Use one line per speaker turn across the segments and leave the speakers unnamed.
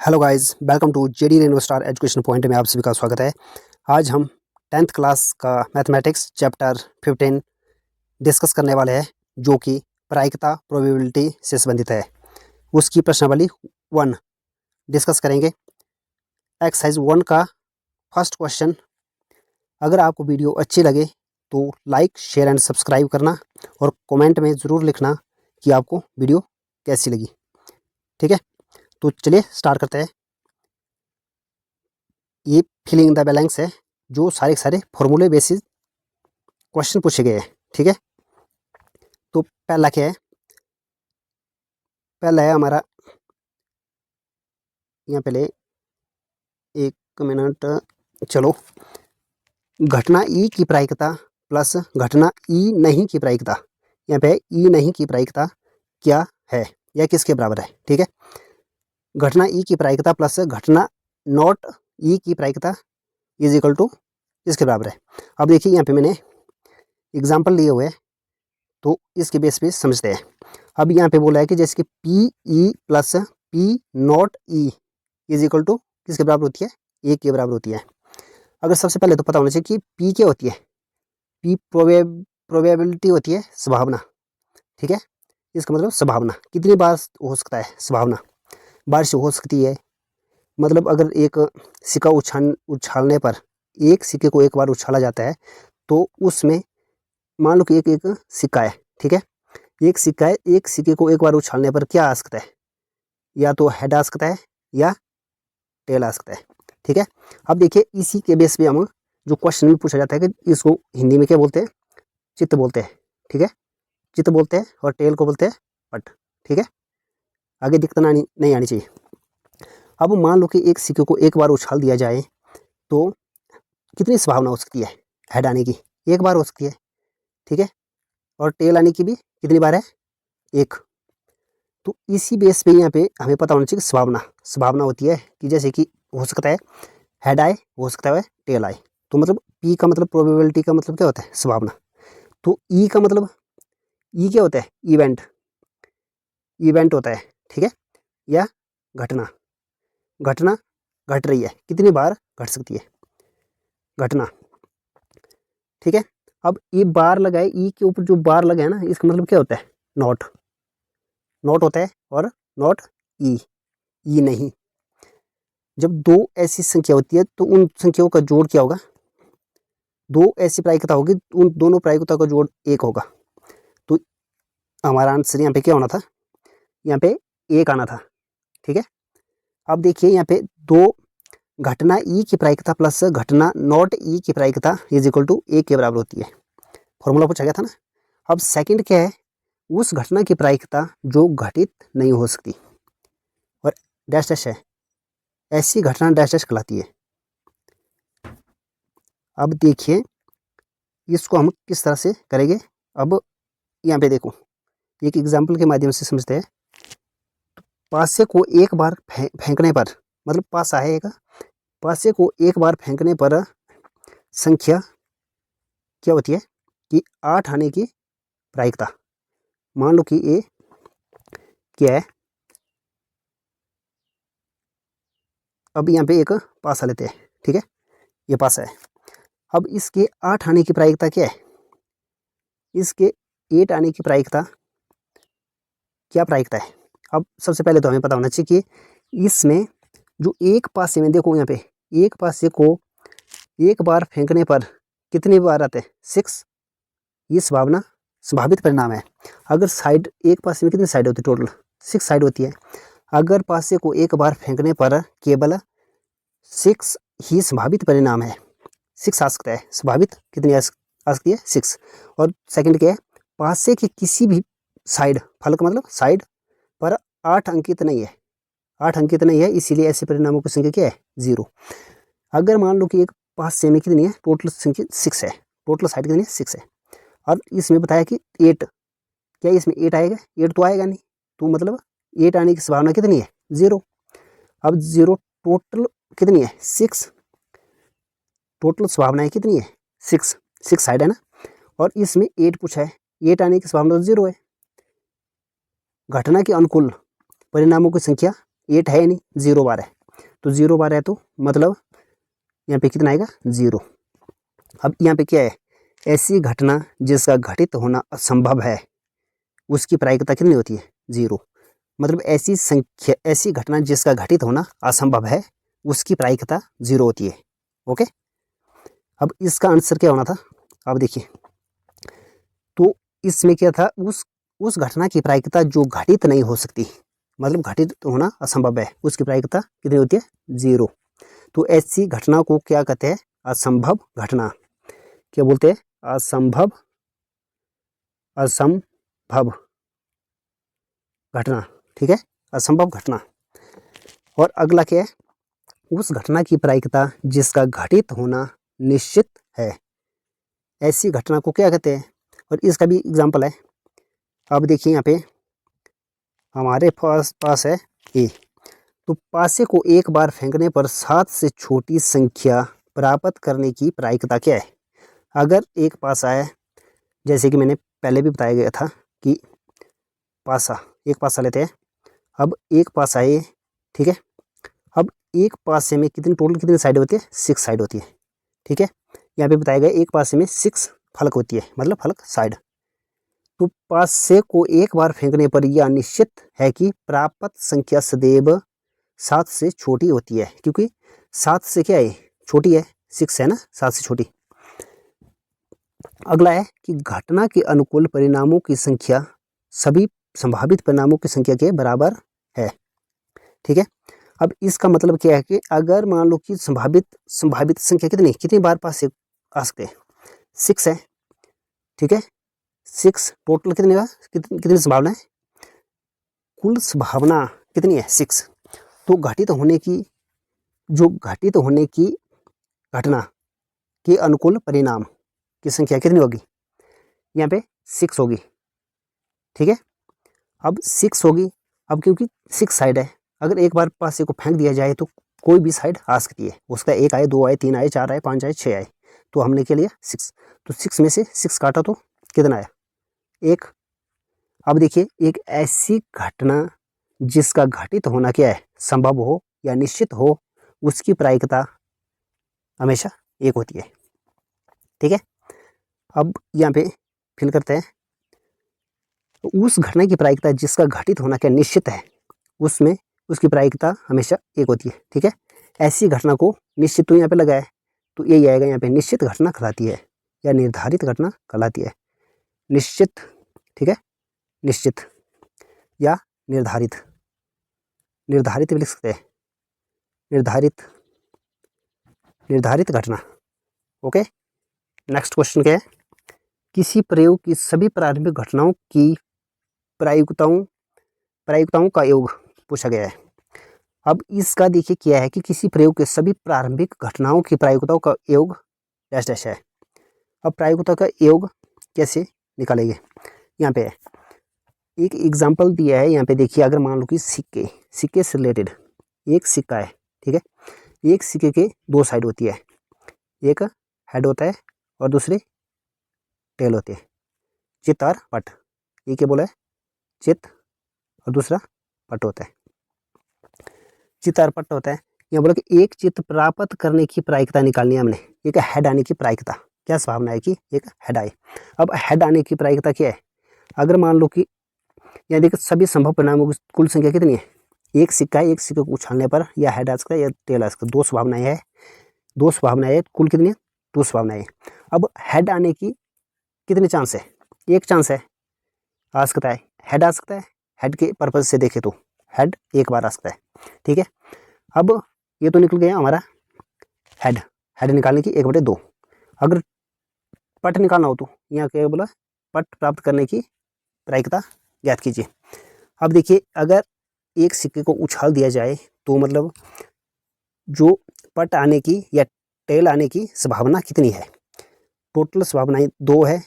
Hello guys, welcome to JD rainbow star education point में आप सभी का स्वागत है। आज हम 10th क्लास का मैथमेटिक्स चैप्टर 15 डिस्कस करने वाले हैं, जो कि प्रायिकता प्रोबेबिलिटी से संबंधित है। उसकी प्रश्नावली 1 डिस्कस करेंगे। एक्सरसाइज 1 का फर्स्ट क्वेश्चन। अगर आपको वीडियो अच्छी लगे तो लाइक, शेयर एंड सब्सक्राइब करना और कमेंट में ज़रूर लिखना कि आपको वीडियो कैसी लगी। ठीक है, तो चलिए स्टार्ट करते हैं। ये फिलिंग द बैलेंस है, जो सारे सारे फॉर्मूले बेसिस क्वेश्चन पूछे गए हैं। ठीक है, तो पहला क्या है? पहला है हमारा, यहाँ पहले एक मिनट, चलो, घटना ई की प्रायिकता प्लस घटना ई नहीं की प्रायिकता। यहाँ पे ई नहीं की प्रायिकता क्या है या किसके बराबर है? ठीक है, घटना ई की प्रायिकता प्लस घटना नॉट ई की प्रायिकता इज इक्वल टू इसके बराबर है। अब देखिए, यहाँ पे मैंने एग्जाम्पल लिए हुए हैं, तो इसके बेस पे समझते हैं। अब यहाँ पे बोला है कि जैसे कि P E plus P naught E is equal to किसके बराबर होती है? ए के बराबर होती है। अगर सबसे पहले तो पता होना चाहिए कि पी क्या होती है। पी प्रोबेबिलिटी होती है, संभावना। ठीक है, इसका मतलब संभावना, कितनी बार हो सकता है, संभावना बार से हो सकती है। मतलब अगर एक सिक्का उछालने पर, एक सिक्के को एक बार उछाला जाता है, तो उसमें मान लो कि एक सिक्का है। ठीक है, एक सिक्का है, एक सिक्के को एक बार उछालने पर क्या आ सकता है? या तो हेड आ सकता है या टेल आ सकता है। ठीक है, अब देखिए, इसी के बेस पे हम जो क्वेश्चन में पूछा जाता है कि इसको हिंदी में क्या बोलते हैं? चित्त बोलते हैं। ठीक है, चित्त बोलते हैं और टेल को बोलते हैं पट। ठीक है, आगे दिक्कत नहीं आनी चाहिए। अब मान लो कि एक सिक्के को एक बार उछाल दिया जाए, तो कितनी संभावना हो सकती है हेड आने की? एक बार हो सकती है। ठीक है, और टेल आने की भी कितनी बार है? एक। तो इसी बेस पे यहाँ पे हमें पता होना चाहिए कि संभावना होती है कि जैसे कि हो सकता है हेड आए, हो सकता है टेल आए। तो मतलब पी का मतलब प्रोबेबिलिटी का मतलब क्या होता है? संभावना। तो ई का मतलब, ई क्या होता है? इवेंट होता है। ठीक है, या घटना घट रही है, कितनी बार घट सकती है घटना। ठीक है, अब ये बार लगाए, ई के ऊपर जो बार लगा है ना, इसका मतलब क्या होता है? नॉट होता है, और नॉट ई नहीं। जब दो ऐसी संख्या होती है तो उन संख्याओं का जोड़ क्या होगा? दो ऐसी प्रायिकता होगी, उन दोनों प्रायिकताओं का जोड़ एक होगा। तो हमारा आंसर यहाँ पे क्या होना था? यहाँ पे एक आना था। ठीक है, अब देखिए, यहाँ पे दो घटना ई की प्रायिकता प्लस घटना नॉट ई की प्रायिकता इज इक्वल टू एक के बराबर होती है। फॉर्मूला पूछा गया था ना। अब सेकंड क्या है? उस घटना की प्रायिकता जो घटित नहीं हो सकती, और डैश डैश है, ऐसी घटना डैश डैश कहलाती है। अब देखिए, इसको हम किस तरह से करेंगे। अब यहाँ पे देखो, एक एग्जाम्पल के माध्यम से समझते हैं। पासे को एक बार फेंकने पर, मतलब पासा है एक, पासे को एक बार फेंकने पर संख्या क्या होती है कि 8 आने की प्रायिकता। मान लो कि ये क्या है? अब यहाँ पे एक पासा लेते हैं। ठीक है, ये पासा है। अब इसके 8 आने की प्रायिकता क्या है? इसके 8 आने की प्रायिकता क्या प्रायिकता है? अब सबसे पहले तो हमें पता होना चाहिए कि इसमें जो एक पासे में, देखो यहाँ पे एक पासे को एक बार फेंकने पर कितनी बार आते हैं? 6। ये संभावित परिणाम है। अगर साइड, एक पासे में कितनी साइड होती है? टोटल 6 साइड होती है। अगर पासे को एक बार फेंकने पर केवल 6 ही संभावित परिणाम है, 6 आ सकता है। संभावित कितनी आ सकती है? 6। और सेकंड क्या है? पासे की किसी भी साइड, फलक मतलब साइड पर 8 अंकित नहीं है, 8 अंकित नहीं है, इसीलिए ऐसे परिणामों की संख्या क्या है? 0। अगर मान लो कि एक पासे में कितनी है? टोटल संख्या 6 है, टोटल साइड कितनी है? 6 है। और इसमें बताया कि 8, क्या इसमें 8 आएगा? 8 तो आएगा नहीं, तो मतलब 8 आने की संभावना कितनी है? 0। अब 0, टोटल कितनी है? 6, टोटल संभावनाएं कितनी है? 6 साइड है ना, और इसमें 8 पूछा है, 8 आने की संभावना 0 है। घटना के अनुकूल परिणामों की संख्या 8 है नहीं, 0 बार है, तो 0 बार है तो मतलब यहाँ पे कितना आएगा 0। अब यहाँ पे क्या है, ऐसी घटना जिसका घटित होना असंभव है उसकी प्रायिकता कितनी होती है 0। मतलब ऐसी संख्या, ऐसी घटना जिसका घटित होना असंभव है उसकी प्रायिकता 0 होती है। ओके, अब इसका आंसर क्या होना था, अब देखिए तो इसमें क्या था, उस घटना की प्रायिकता जो घटित नहीं हो सकती, मतलब घटित होना असंभव है, उसकी प्रायिकता कितनी होती है 0। तो ऐसी घटना को क्या कहते हैं, असंभव घटना। क्या बोलते हैं, असंभव, असंभव घटना। ठीक है, असंभव घटना। और अगला क्या है, उस घटना की प्रायिकता जिसका घटित होना निश्चित है, ऐसी घटना को क्या कहते हैं। और इसका भी एग्जाम्पल है। अब देखिए यहाँ पे हमारे पास है ए, तो पासे को एक बार फेंकने पर 7 से छोटी संख्या प्राप्त करने की प्रायिकता क्या है। अगर एक पासा है, जैसे कि मैंने पहले भी बताया गया था कि पासा, एक पासा लेते हैं, अब एक पासा है, ठीक है। अब एक पासे में टोटल कितनी साइड होती है, 6 साइड होती है। ठीक है, यहाँ पे बताया गया एक पासे में 6 फलक होती है, मतलब फलक साइड। तो पासे को एक बार फेंकने पर यह निश्चित है कि प्राप्त संख्या सदैव 7 से छोटी होती है, क्योंकि 7 से क्या है, छोटी है, 6 है ना, 7 से छोटी। अगला है कि घटना के अनुकूल परिणामों की संख्या सभी संभावित परिणामों की संख्या के बराबर है। ठीक है, अब इसका मतलब क्या है कि अगर मान लो कि संभावित संख्या कितनी बार पास आ सकते हैं, 6 है। ठीक है, 6 टोटल कितनी संभावना है, कुल संभावना कितनी है 6। तो घटित होने की घटना के अनुकूल परिणाम की संख्या कितनी होगी, यहाँ पे 6 होगी। ठीक है, अब 6 होगी, अब क्योंकि 6 साइड है, अगर एक बार पासे को फेंक दिया जाए तो कोई भी साइड आ सकती है, उसका 1 आए, 2 आए, 3 आए, 4 आए, 5 आए, 6 आए, तो हमने क्या लिया 6। तो 6 में से 6 काटा तो कितना आया 1। अब देखिए एक ऐसी घटना जिसका घटित होना क्या है, संभव हो या निश्चित हो, उसकी प्रायिकता हमेशा 1 होती है। ठीक है, अब यहाँ पे फिल करते हैं, तो उस घटना की प्रायिकता जिसका घटित होना क्या निश्चित है, उसमें उसकी प्रायिकता हमेशा 1 होती है। ठीक है, ऐसी घटना को निश्चित तो यहाँ पे लगा है, तो यही आएगा यहाँ पे, निश्चित घटना कहलाती है या निर्धारित घटना कहलाती है। निश्चित, ठीक है, निश्चित या निर्धारित, निर्धारित भी लिख सकते हैं, निर्धारित घटना। ओके, नेक्स्ट क्वेश्चन क्या है, किसी प्रयोग की सभी प्रारंभिक घटनाओं की प्रायिकताओं का योग पूछा गया है। अब इसका देखिए क्या है कि किसी प्रयोग के सभी प्रारंभिक घटनाओं की प्रायिकताओं का योग डैश डैश है। अब प्रायिकता का योग कैसे निकालेंगे, यहाँ पे एक एग्जाम्पल दिया है। यहाँ पे देखिए, अगर मान लो कि सिक्के से रिलेटेड एक सिक्का है, ठीक है, एक सिक्के के 2 साइड होती है, एक हेड होता है और दूसरे टेल होती है, चित और पट। ये क्या बोला है, चित और दूसरा पट होता है, चित और पट होता है। यहाँ बोला कि एक चित्त प्राप्त करने की प्रायिकता निकालनी है हमने, एक हेड आने की प्रायिकता, क्या संभावना है कि एक हेड आए। अब हेड आने की प्रायिकता क्या है, अगर मान लो कि यहाँ देखो सभी संभव परिणामों की कुल संख्या कितनी है, एक सिक्का है, एक सिक्के को उछालने पर या हेड आ सकता है या टेल आ सकता है, 2 संभावनाएं है, 2 संभावनाएं है, कुल कितनी है 2 संभावनाएं। अब हेड आने की कितने चांस है, 1 चांस है, आ सकता है, हेड आ सकता है, हेड के पर्पज से देखे तो हेड 1 बार आ सकता है। ठीक है, अब ये तो निकल गया हमारा हेड निकालने की 1/2। अगर पट निकालना हो तो यहाँ क्या बोला, पट प्राप्त करने की प्रायिकता ज्ञात कीजिए। अब देखिए, अगर एक सिक्के को उछाल दिया जाए तो मतलब जो पट आने की या टेल आने की संभावना कितनी है, टोटल संभावनाएं 2 है,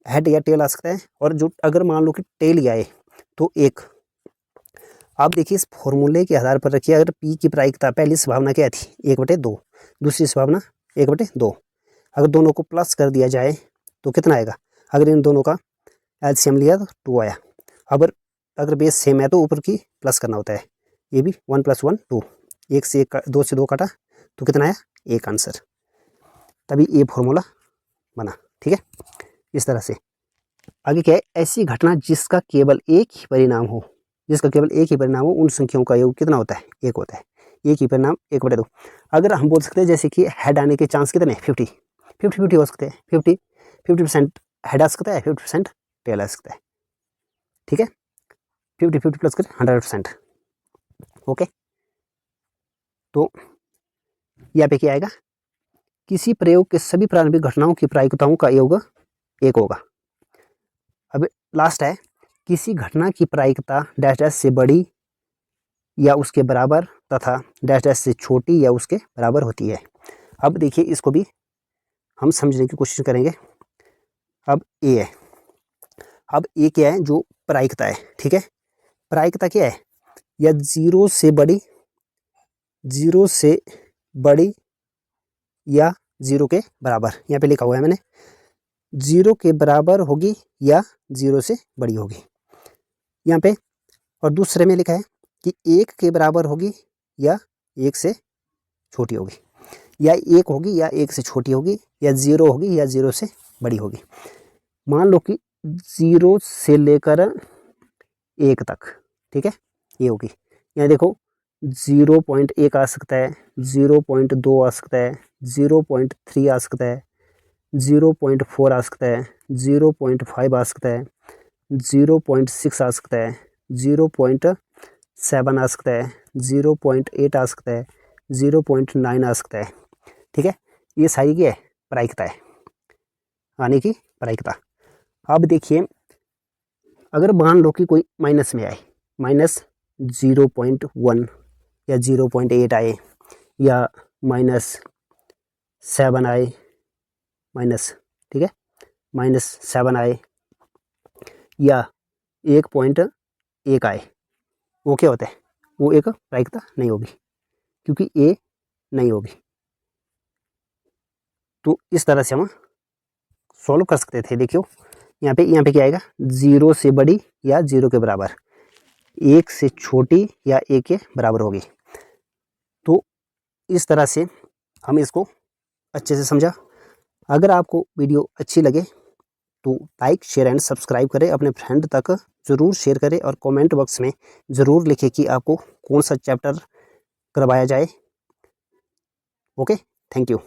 हेड या टेल आ सकता है, और जो अगर मान लो कि टेल ही आए तो 1। आप देखिए इस फॉर्मूले के आधार पर रखिए, अगर पी की प्रायिकता पहली संभावना क्या थी 1/2, दूसरी संभावना 1/2, अगर दोनों को प्लस कर दिया जाए तो कितना आएगा, अगर इन दोनों का एलसीएम लिया तो 2 आया। अगर बेस सेम है तो ऊपर की प्लस करना होता है, ये भी 1 + 1 2, 1 से 1 2 से 2 काटा तो कितना आया 1 आंसर, तभी ये फॉर्मूला बना। ठीक है, इस तरह से। आगे क्या है, ऐसी घटना जिसका केवल एक ही परिणाम हो, जिसका केवल एक ही परिणाम हो, उन संख्याओं का योग कितना होता है 1 होता है। एक ही परिणाम 1/2। अगर हम बोल सकते हैं जैसे कि हेड आने के चांस कितने 50 हो सकते हैं, 50% हेड आ सकता है, 50% टेल आ सकता है। ठीक है, 50 प्लस करें 100%। ओके, तो यहाँ पे क्या आएगा, किसी प्रयोग के सभी प्रारंभिक घटनाओं की प्रायिकताओं का योग 1 होगा। अब लास्ट है, किसी घटना की प्रायिकता डैश डैश से बड़ी या उसके बराबर तथा डैश डैश से छोटी या उसके बराबर होती है। अब देखिए इसको भी हम समझने की कोशिश करेंगे। अब ए है, अब ए क्या है, जो प्रायिकता है। ठीक है, प्रायिकता क्या है, या 0 से बड़ी या 0 के बराबर, यहाँ पे लिखा हुआ है मैंने, 0 के बराबर होगी या 0 से बड़ी होगी यहाँ पे। और दूसरे में लिखा है कि 1 के बराबर होगी या 1 से छोटी होगी, या 1 होगी या 1 से छोटी होगी, या 0 होगी या 0 से बड़ी होगी। मान लो कि 0 से लेकर 1 तक, ठीक है, ये होगी। यहाँ देखो 0.1 आ सकता है, 0.2 आ सकता है, 0.3 आ सकता है, 0.4 आ सकता है, 0.5 आ सकता है, 0.6 आ सकता है, 0.7 आ सकता है, 0.8 आ सकता है, 0.9 आ सकता है। ठीक है, ये सारी क्या है, प्रायिकता है, आने की प्रायिकता। अब देखिए, अगर मान लो कि कोई माइनस में आए, -0.1 या 0.8 आए, या -7 आए, ठीक है, -7 आए, या 1.1 आए, वो क्या होता है, वो एक प्रायिकता नहीं होगी, क्योंकि ए नहीं होगी। तो इस तरह से हम सॉल्व कर सकते थे। देखियो यहाँ पे क्या आएगा, 0 से बड़ी या 0 के बराबर, 1 से छोटी या 1 के बराबर होगी। तो इस तरह से हम इसको अच्छे से समझा। अगर आपको वीडियो अच्छी लगे तो लाइक शेयर एंड सब्सक्राइब करें, अपने फ्रेंड तक ज़रूर शेयर करें, और कमेंट बॉक्स में ज़रूर लिखें कि आपको कौन सा चैप्टर करवाया जाए। Okay, thank you.